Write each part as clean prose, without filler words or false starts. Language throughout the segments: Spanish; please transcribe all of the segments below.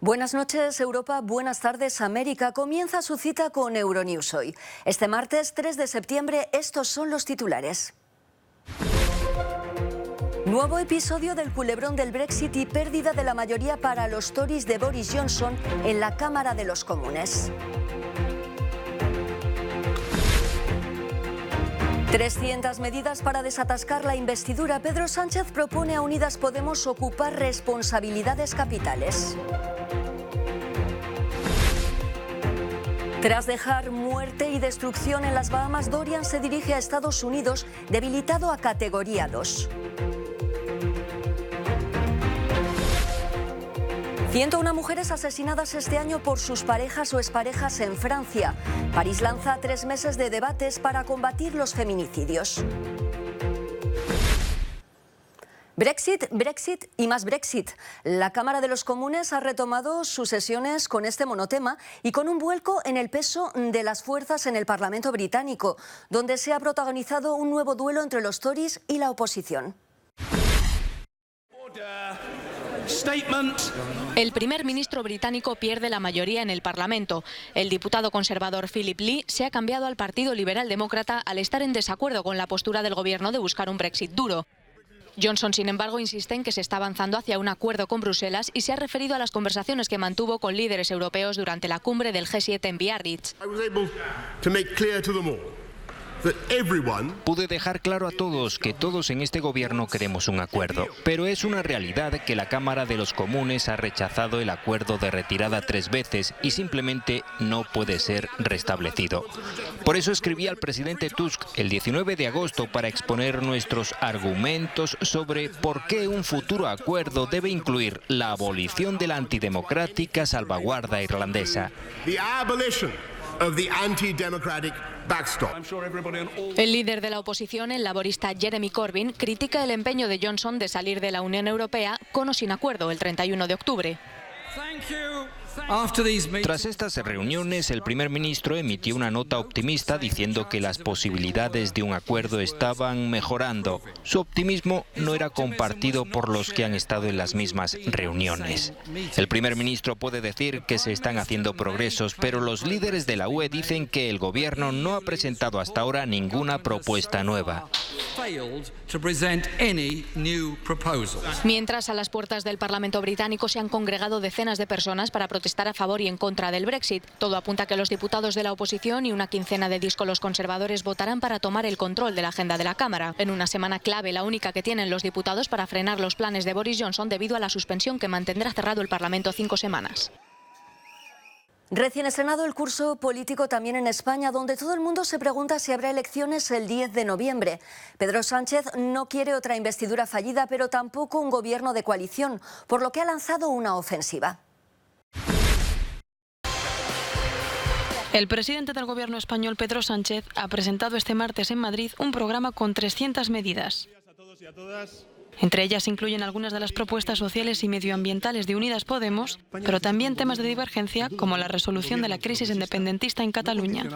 Buenas noches, Europa. Buenas tardes, América. Comienza su cita con Euronews hoy. Este martes 3 de septiembre, estos son los titulares. Nuevo episodio del culebrón del Brexit y pérdida de la mayoría para los Tories de Boris Johnson en la Cámara de los Comunes. 300 medidas para desatascar la investidura. Pedro Sánchez propone a Unidas Podemos ocupar responsabilidades capitales. Tras dejar muerte y destrucción en las Bahamas, Dorian se dirige a Estados Unidos, debilitado a categoría 2. 101 mujeres asesinadas este año por sus parejas o exparejas en Francia. París lanza 3 meses de debates para combatir los feminicidios. Brexit y más Brexit. La Cámara de los Comunes ha retomado sus sesiones con este monotema y con un vuelco en el peso de las fuerzas en el Parlamento británico, donde se ha protagonizado un nuevo duelo entre los Tories y la oposición. El primer ministro británico pierde la mayoría en el Parlamento. El diputado conservador Philip Lee se ha cambiado al Partido Liberal Demócrata al estar en desacuerdo con la postura del gobierno de buscar un Brexit duro. Johnson, sin embargo, insiste en que se está avanzando hacia un acuerdo con Bruselas y se ha referido a las conversaciones que mantuvo con líderes europeos durante la cumbre del G7 en Biarritz. Pude dejar claro a todos que todos en este gobierno queremos un acuerdo, pero es una realidad que la Cámara de los Comunes ha rechazado el acuerdo de retirada 3 veces y simplemente no puede ser restablecido. Por eso escribí al presidente Tusk el 19 de agosto para exponer nuestros argumentos sobre por qué un futuro acuerdo debe incluir la abolición de la antidemocrática salvaguarda irlandesa. El líder de la oposición, el laborista Jeremy Corbyn, critica el empeño de Johnson de salir de la Unión Europea con o sin acuerdo el 31 de octubre. Tras estas reuniones, el primer ministro emitió una nota optimista diciendo que las posibilidades de un acuerdo estaban mejorando. Su optimismo no era compartido por los que han estado en las mismas reuniones. El primer ministro puede decir que se están haciendo progresos, pero los líderes de la UE dicen que el gobierno no ha presentado hasta ahora ninguna propuesta nueva. Mientras, a las puertas del Parlamento británico se han congregado decenas de personas para protestar a favor y en contra del Brexit. Todo apunta a que los diputados de la oposición y una quincena de díscolos conservadores votarán para tomar el control de la agenda de la Cámara. En una semana clave, la única que tienen los diputados para frenar los planes de Boris Johnson debido a la suspensión que mantendrá cerrado el Parlamento 5 semanas. Recién estrenado el curso político también en España, donde todo el mundo se pregunta si habrá elecciones el 10 de noviembre. Pedro Sánchez no quiere otra investidura fallida, pero tampoco un gobierno de coalición, por lo que ha lanzado una ofensiva. El presidente del gobierno español, Pedro Sánchez, ha presentado este martes en Madrid un programa con 300 medidas. Entre ellas se incluyen algunas de las propuestas sociales y medioambientales de Unidas Podemos, pero también temas de divergencia como la resolución de la crisis independentista en Cataluña.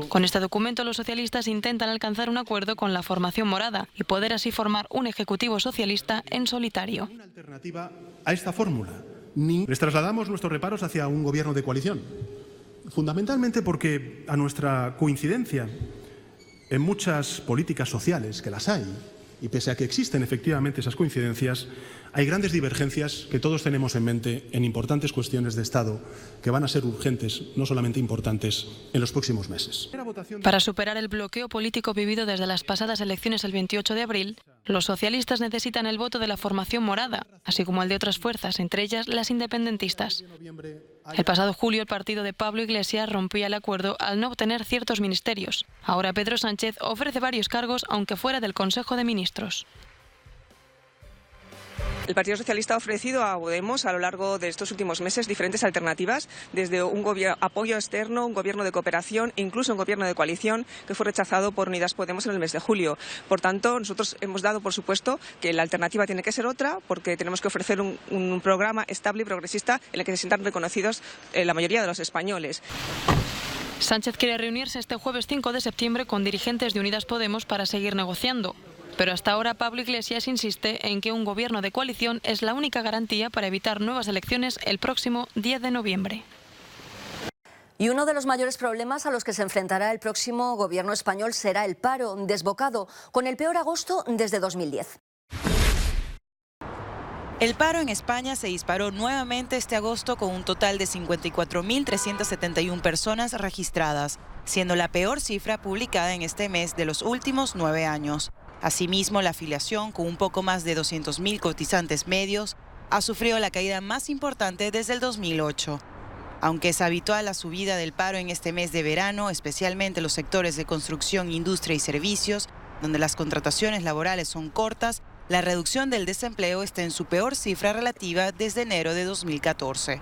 Con este documento los socialistas intentan alcanzar un acuerdo con la formación morada y poder así formar un ejecutivo socialista en solitario. Una alternativa a esta fórmula. Les trasladamos nuestros reparos hacia un gobierno de coalición, fundamentalmente porque a nuestra coincidencia en muchas políticas sociales, que las hay, y pese a que existen efectivamente esas coincidencias, hay grandes divergencias que todos tenemos en mente en importantes cuestiones de Estado que van a ser urgentes, no solamente importantes, en los próximos meses. Para superar el bloqueo político vivido desde las pasadas elecciones el 28 de abril, los socialistas necesitan el voto de la formación morada, así como el de otras fuerzas, entre ellas las independentistas. El pasado julio el partido de Pablo Iglesias rompía el acuerdo al no obtener ciertos ministerios. Ahora Pedro Sánchez ofrece varios cargos, aunque fuera del Consejo de Ministros. El Partido Socialista ha ofrecido a Podemos a lo largo de estos últimos meses diferentes alternativas, desde un apoyo externo, un gobierno de cooperación, incluso un gobierno de coalición, que fue rechazado por Unidas Podemos en el mes de julio. Por tanto, nosotros hemos dado por supuesto que la alternativa tiene que ser otra, porque tenemos que ofrecer un programa estable y progresista en el que se sientan reconocidos la mayoría de los españoles. Sánchez quiere reunirse este jueves 5 de septiembre con dirigentes de Unidas Podemos para seguir negociando. Pero hasta ahora Pablo Iglesias insiste en que un gobierno de coalición es la única garantía para evitar nuevas elecciones el próximo 10 de noviembre. Y uno de los mayores problemas a los que se enfrentará el próximo gobierno español será el paro, desbocado, con el peor agosto desde 2010. El paro en España se disparó nuevamente este agosto con un total de 54.371 personas registradas, siendo la peor cifra publicada en este mes de los últimos 9 años. Asimismo, la afiliación, con un poco más de 200.000 cotizantes medios, ha sufrido la caída más importante desde el 2008. Aunque es habitual la subida del paro en este mes de verano, especialmente en los sectores de construcción, industria y servicios, donde las contrataciones laborales son cortas, la reducción del desempleo está en su peor cifra relativa desde enero de 2014.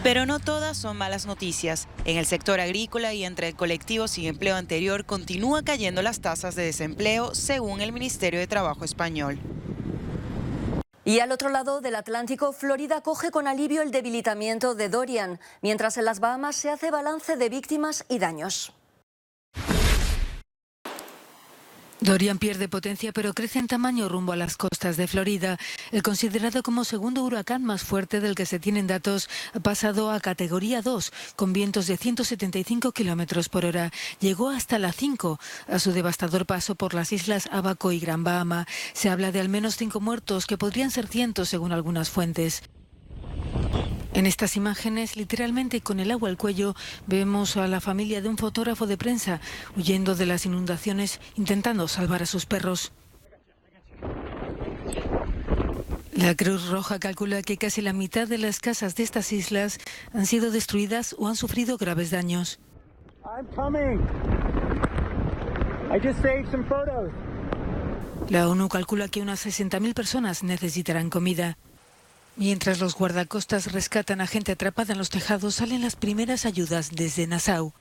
Pero no todas son malas noticias. En el sector agrícola y entre el colectivo sin empleo anterior continúan cayendo las tasas de desempleo, según el Ministerio de Trabajo español. Y al otro lado del Atlántico, Florida acoge con alivio el debilitamiento de Dorian, mientras en las Bahamas se hace balance de víctimas y daños. Dorian pierde potencia pero crece en tamaño rumbo a las costas de Florida. El considerado como segundo huracán más fuerte del que se tienen datos ha pasado a categoría 2 con vientos de 175 kilómetros por hora. Llegó hasta la 5 a su devastador paso por las islas Abaco y Gran Bahama. Se habla de al menos 5 muertos, que podrían ser cientos según algunas fuentes. En estas imágenes, literalmente con el agua al cuello, vemos a la familia de un fotógrafo de prensa huyendo de las inundaciones, intentando salvar a sus perros. La Cruz Roja calcula que casi la mitad de las casas de estas islas han sido destruidas o han sufrido graves daños. La ONU calcula que unas 60.000 personas necesitarán comida. Mientras los guardacostas rescatan a gente atrapada en los tejados, salen las primeras ayudas desde Nassau.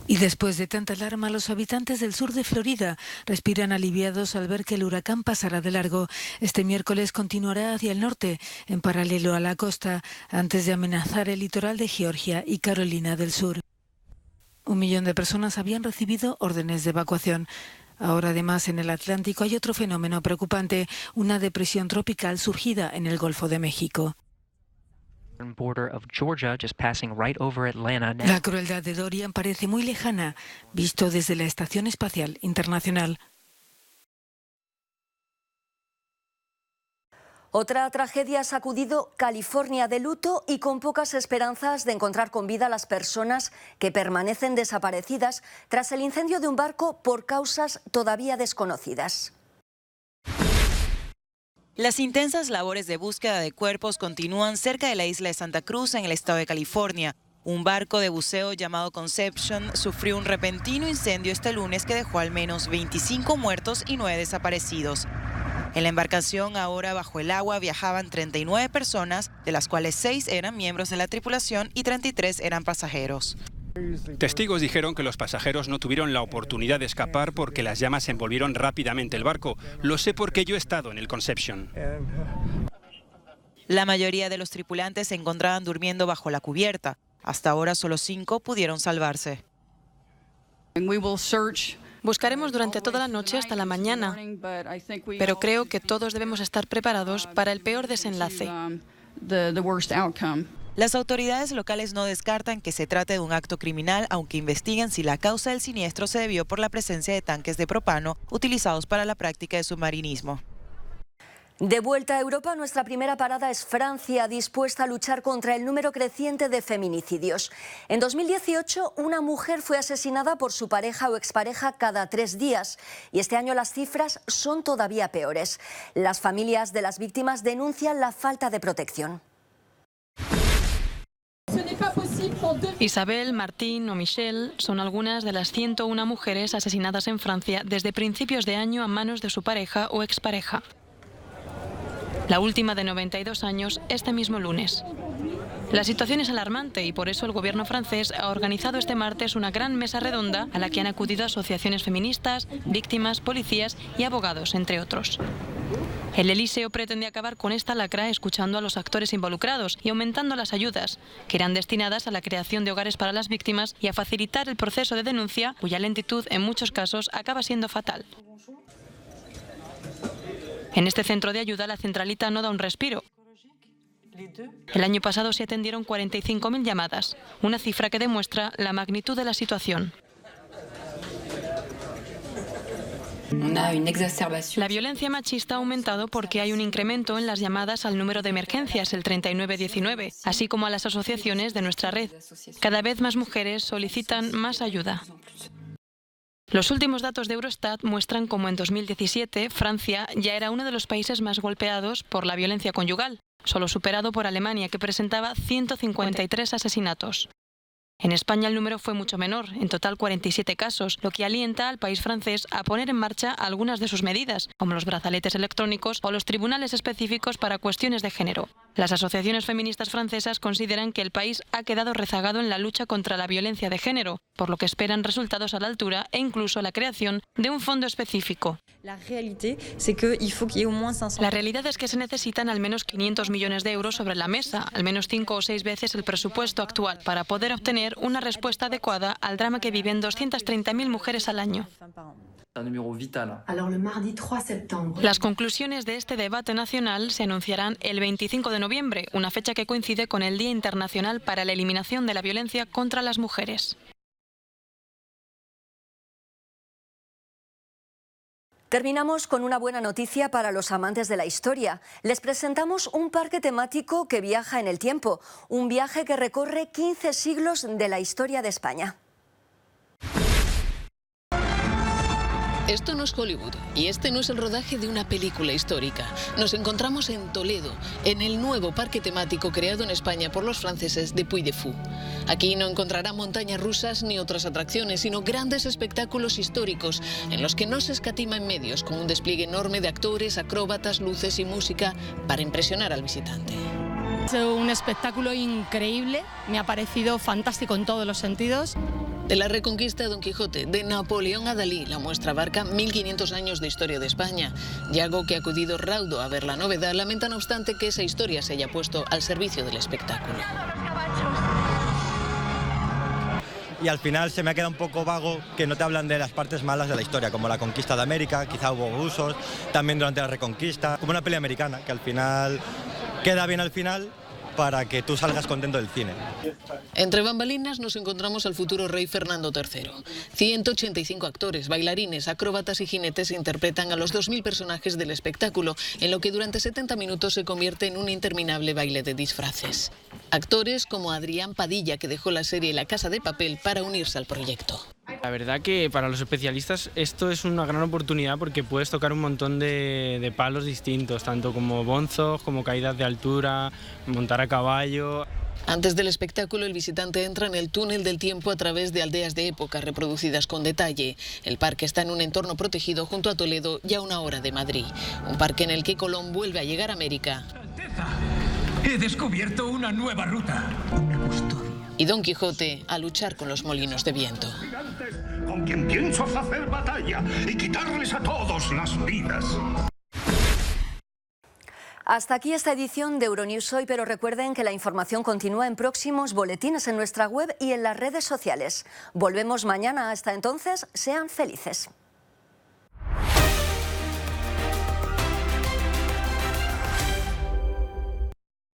Y después de tanta alarma, los habitantes del sur de Florida respiran aliviados al ver que el huracán pasará de largo. Este miércoles continuará hacia el norte, en paralelo a la costa, antes de amenazar el litoral de Georgia y Carolina del Sur. 1 millón de personas habían recibido órdenes de evacuación. Ahora, además, en el Atlántico hay otro fenómeno preocupante, una depresión tropical surgida en el Golfo de México. La crueldad de Dorian parece muy lejana, visto desde la Estación Espacial Internacional. Otra tragedia ha sacudido California, de luto y con pocas esperanzas de encontrar con vida a las personas que permanecen desaparecidas tras el incendio de un barco por causas todavía desconocidas. Las intensas labores de búsqueda de cuerpos continúan cerca de la isla de Santa Cruz, en el estado de California. Un barco de buceo llamado Conception sufrió un repentino incendio este lunes que dejó al menos 25 muertos y 9 desaparecidos. En la embarcación, ahora bajo el agua, viajaban 39 personas, de las cuales 6 eran miembros de la tripulación y 33 eran pasajeros. Testigos dijeron que los pasajeros no tuvieron la oportunidad de escapar porque las llamas envolvieron rápidamente el barco. Lo sé porque yo he estado en el Conception. La mayoría de los tripulantes se encontraban durmiendo bajo la cubierta. Hasta ahora solo 5 pudieron salvarse. Buscaremos durante toda la noche hasta la mañana, pero creo que todos debemos estar preparados para el peor desenlace. Las autoridades locales no descartan que se trate de un acto criminal, aunque investigan si la causa del siniestro se debió por la presencia de tanques de propano utilizados para la práctica de submarinismo. De vuelta a Europa, nuestra primera parada es Francia, dispuesta a luchar contra el número creciente de feminicidios. En 2018, una mujer fue asesinada por su pareja o expareja cada 3 días. Y este año las cifras son todavía peores. Las familias de las víctimas denuncian la falta de protección. Isabel, Martín o Michelle son algunas de las 101 mujeres asesinadas en Francia desde principios de año a manos de su pareja o expareja. La última, de 92 años, este mismo lunes. La situación es alarmante y por eso el gobierno francés ha organizado este martes una gran mesa redonda a la que han acudido asociaciones feministas, víctimas, policías y abogados, entre otros. El Elíseo pretende acabar con esta lacra escuchando a los actores involucrados y aumentando las ayudas, que irán destinadas a la creación de hogares para las víctimas y a facilitar el proceso de denuncia, cuya lentitud en muchos casos acaba siendo fatal. En este centro de ayuda, la centralita no da un respiro. El año pasado se atendieron 45.000 llamadas, una cifra que demuestra la magnitud de la situación. La violencia machista ha aumentado porque hay un incremento en las llamadas al número de emergencias, el 3919, así como a las asociaciones de nuestra red. Cada vez más mujeres solicitan más ayuda. Los últimos datos de Eurostat muestran cómo en 2017 Francia ya era uno de los países más golpeados por la violencia conyugal, solo superado por Alemania, que presentaba 153 asesinatos. En España el número fue mucho menor, en total 47 casos, lo que alienta al país francés a poner en marcha algunas de sus medidas, como los brazaletes electrónicos o los tribunales específicos para cuestiones de género. Las asociaciones feministas francesas consideran que el país ha quedado rezagado en la lucha contra la violencia de género, por lo que esperan resultados a la altura e incluso la creación de un fondo específico. La realidad es que se necesitan al menos 500 millones de euros sobre la mesa, al menos 5 o 6 veces el presupuesto actual, para poder obtener una respuesta adecuada al drama que viven 230.000 mujeres al año. Las conclusiones de este debate nacional se anunciarán el 25 de noviembre, una fecha que coincide con el Día Internacional para la Eliminación de la Violencia contra las Mujeres. Terminamos con una buena noticia para los amantes de la historia. Les presentamos un parque temático que viaja en el tiempo, un viaje que recorre 15 siglos de la historia de España. Esto no es Hollywood y este no es el rodaje de una película histórica. Nos encontramos en Toledo, en el nuevo parque temático creado en España por los franceses de Puy de Fou. Aquí no encontrará montañas rusas ni otras atracciones, sino grandes espectáculos históricos en los que no se escatima en medios, con un despliegue enorme de actores, acróbatas, luces y música para impresionar al visitante. Es un espectáculo increíble, me ha parecido fantástico en todos los sentidos. De la Reconquista a Don Quijote, de Napoleón a Dalí, la muestra abarca 1500 años de historia de España. Yago, que ha acudido raudo a ver la novedad, lamenta no obstante que esa historia se haya puesto al servicio del espectáculo. Y al final se me ha quedado un poco vago que no te hablan de las partes malas de la historia, como la conquista de América, quizá hubo abusos, también durante la Reconquista, como una pelea americana, que al final queda bien al final, para que tú salgas contento del cine. Entre bambalinas nos encontramos al futuro rey Fernando III. 185 actores, bailarines, acróbatas y jinetes interpretan a los 2000 personajes del espectáculo, en lo que durante 70 minutos se convierte en un interminable baile de disfraces. Actores como Adrián Padilla, que dejó la serie La Casa de Papel para unirse al proyecto. La verdad que para los especialistas esto es una gran oportunidad porque puedes tocar un montón de palos distintos, tanto como bonzos, como caídas de altura, montar a caballo. Antes del espectáculo, el visitante entra en el túnel del tiempo a través de aldeas de época reproducidas con detalle. El parque está en un entorno protegido junto a Toledo y a 1 hora de Madrid. Un parque en el que Colón vuelve a llegar a América. He descubierto una nueva ruta. Una custodia. Y Don Quijote a luchar con los molinos de viento. Con quien pienso hacer batalla y quitarles a todos las vidas. Hasta aquí esta edición de Euronews Hoy, pero recuerden que la información continúa en próximos boletines en nuestra web y en las redes sociales. Volvemos mañana. Hasta entonces, sean felices.